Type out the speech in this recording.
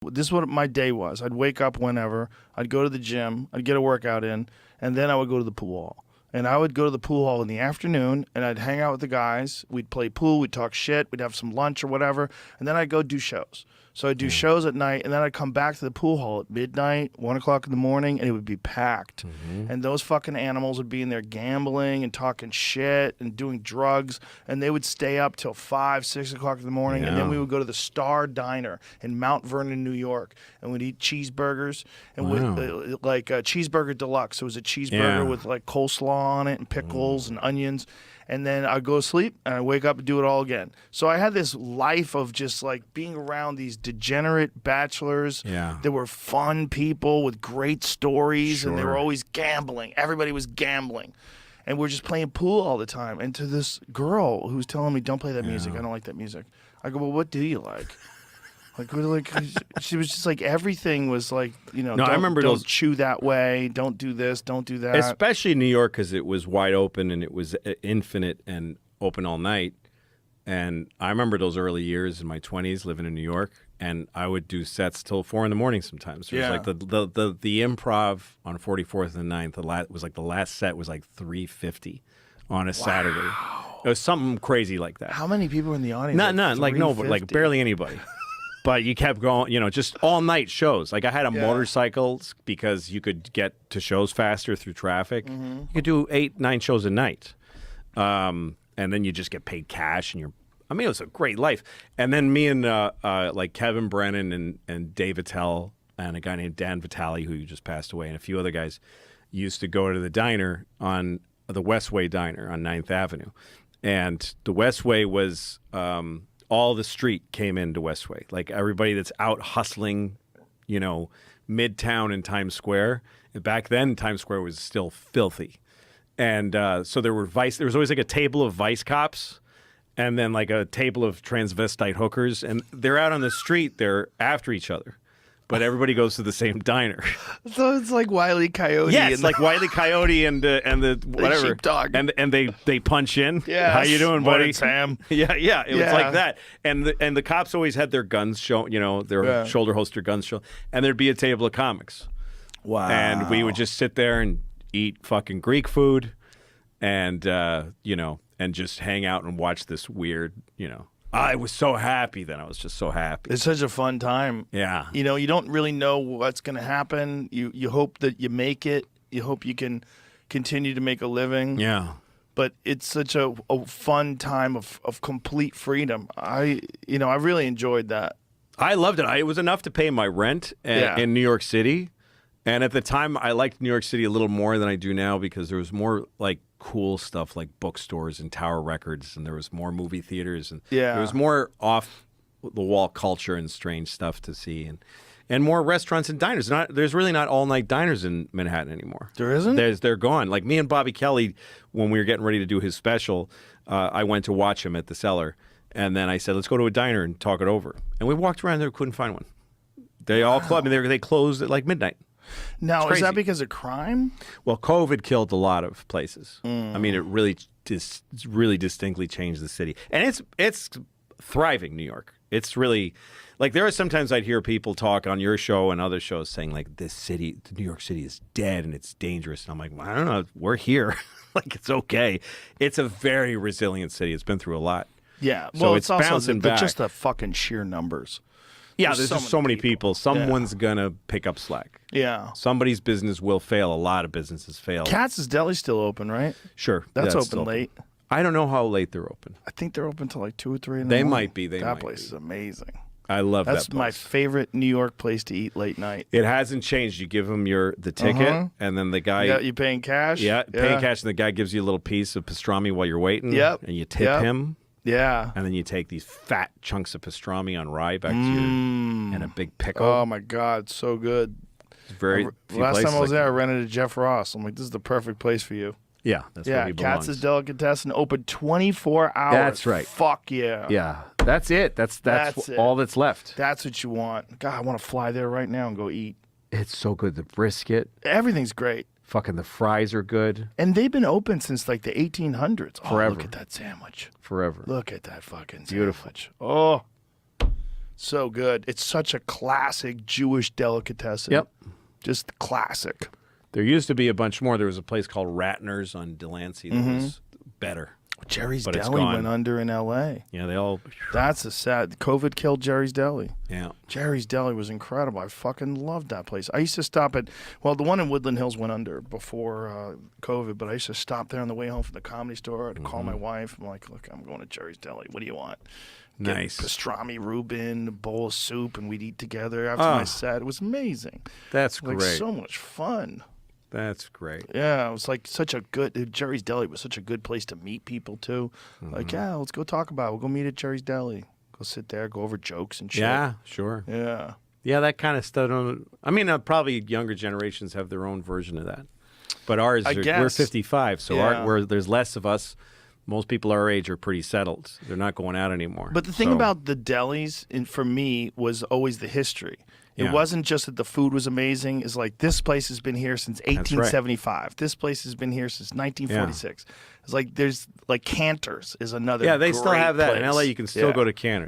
This is what my day was. I'd wake up whenever. I'd go to the gym. I'd get a workout in, and then I would go to the pool hall. And I would go to the pool hall in the afternoon, and I'd hang out with the guys. We'd play pool. We'd talk shit. We'd have some lunch or whatever, and then I'd go do shows. So I'd do shows at night, and then I'd come back to the pool hall at midnight, 1 o'clock in the morning, and it would be packed. And those fucking animals would be in there gambling and talking shit and doing drugs, and they would stay up till 5, 6 o'clock in the morning, and then we would go to the Star Diner in Mount Vernon, New York, and we'd eat cheeseburgers, and like cheeseburger deluxe. It was a cheeseburger with like coleslaw on it and pickles and onions. And then I'd go to sleep, and I'd wake up and do it all again. So I had this life of just, like, being around these degenerate bachelors. They were fun people with great stories, and they were always gambling. Everybody was gambling. And we're just playing pool all the time. And to this girl who's telling me, don't play that music. I don't like that music. I go, well, what do you like? Like, she was just like, everything was like, you know, I remember don't chew that way, don't do this, don't do that. Especially in New York, because it was wide open and it was infinite and open all night. And I remember those early years in my 20s living in New York, and I would do sets till 4 in the morning sometimes. It was like the improv on 44th and 9th, was like the last set was like 350 on a Saturday. It was something crazy like that. How many people were in the audience? None, like no, but like barely anybody. But you kept going, you know, just all night shows. Like I had a motorcycle because you could get to shows faster through traffic. You could do 8, 9 shows a night. And then you just get paid cash and it was a great life. And then me and like Kevin Brennan and Dave Attell and a guy named Dan Vitale, who just passed away, and a few other guys used to go to the diner on the Westway Diner on 9th Avenue. And the Westway was... all the street came into Westway. Like everybody that's out hustling, you know, Midtown and Times Square. And back then, Times Square was still filthy. And so there was always like a table of vice cops and then like a table of transvestite hookers. And they're out on the street. They're after each other. But everybody goes to the same diner. So it's like Wile E. Coyote. Yeah, it's like Wile E. Coyote and the whatever. Sheepdog. And they punch in. Yeah. How you doing, buddy? Morning, Sam. Yeah. It was like that. And the cops always had their guns show, you know, their shoulder holster guns show. And there'd be a table of comics. Wow. And we would just sit there and eat fucking Greek food and, you know, and just hang out and watch this weird, you know. I was so happy then. I was just so happy. It's such a fun time. Yeah. You know, you don't really know what's going to happen. You hope that you make it. You hope you can continue to make a living. Yeah. But it's such a fun time of complete freedom. I really enjoyed that. I loved it. It was enough to pay my rent in New York City. And at the time, I liked New York City a little more than I do now because there was more like cool stuff like bookstores and Tower Records, and there was more movie theaters, and there was more off the wall culture and strange stuff to see, and more restaurants and diners. There's really not all night diners in Manhattan anymore. There isn't? They're gone. Like me and Bobby Kelly, when we were getting ready to do his special, I went to watch him at the Cellar, and then I said, let's go to a diner and talk it over. And we walked around there, couldn't find one. They all clubbed, and they closed at like midnight. Now, is that because of crime? Well, COVID killed a lot of places. I mean, it really distinctly changed the city. And it's thriving, New York. It's really, like, there are sometimes I'd hear people talk on your show and other shows saying, like, New York City is dead and it's dangerous. And I'm like, well, I don't know. We're here. Like, it's okay. It's a very resilient city. It's been through a lot. Yeah. So well, it's bouncing back. Just the fucking sheer numbers. Yeah, there's just so many people. Someone's going to pick up slack. Yeah. Somebody's business will fail. A lot of businesses fail. Katz's Deli's still open, right? Sure. That's open late. I don't know how late they're open. I think they're open till like 2 or 3 in the morning. They might be. That place is amazing. I love that place. That's my favorite New York place to eat late night. It hasn't changed. You give them the ticket, and then the guy... Yeah, you paying cash? Yeah, paying cash, and the guy gives you a little piece of pastrami while you're waiting. Yep. And you tip him. Yeah. And then you take these fat chunks of pastrami on rye back to you and a big pickle. Oh, my God. So good. It's very last time I was there, I rented a Jeff Ross. I'm like, this is the perfect place for you. Yeah, that's where he belongs. Katz's Delicatessen open 24 hours. That's right. Fuck yeah. Yeah, that's it. That's all that's left. That's what you want. God, I want to fly there right now and go eat. It's so good. The brisket. Everything's great. Fucking the fries are good. And they've been open since like the 1800s. Forever. Oh, look at that sandwich. Forever. Look at that fucking beautiful sandwich. Oh, So good. It's such a classic Jewish delicatessen. Yep. Just classic. There used to be a bunch more. There was a place called Ratner's on Delancey that was better. Jerry's But it's Deli gone. went under in L.A. Yeah, they all. That's a sad. COVID killed Jerry's Deli. Yeah. Jerry's Deli was incredible. I fucking loved that place. I used to stop at, well, the one in Woodland Hills went under before COVID, but I used to stop there on the way home from the Comedy Store. I'd call my wife. I'm like, look, I'm going to Jerry's Deli. What do you want? Get Nice. pastrami Reuben, a bowl of soup, and we'd eat together after my set. It was amazing. That's Like great. so much fun. That's great. Yeah, it was like such a good, Jerry's Deli was such a good place to meet people too. Like, yeah, let's go talk about it. We'll go meet at Jerry's Deli. Go sit there, go over jokes and shit. Yeah, sure. Yeah. Yeah, that kind of stuff. I mean, probably younger generations have their own version of that. But ours, I we're guess. 55, so Yeah. there's less of us. Most people our age are pretty settled. They're not going out anymore. But the thing So- about the delis, for me, was always the history. It Yeah. wasn't just that the food was amazing. It's like, this place has been here since 1875. This place has been here since 1946. It's like, there's like Cantor's is another Yeah, they still great have that. In place. LA, you can still Yeah. go to Cantor's.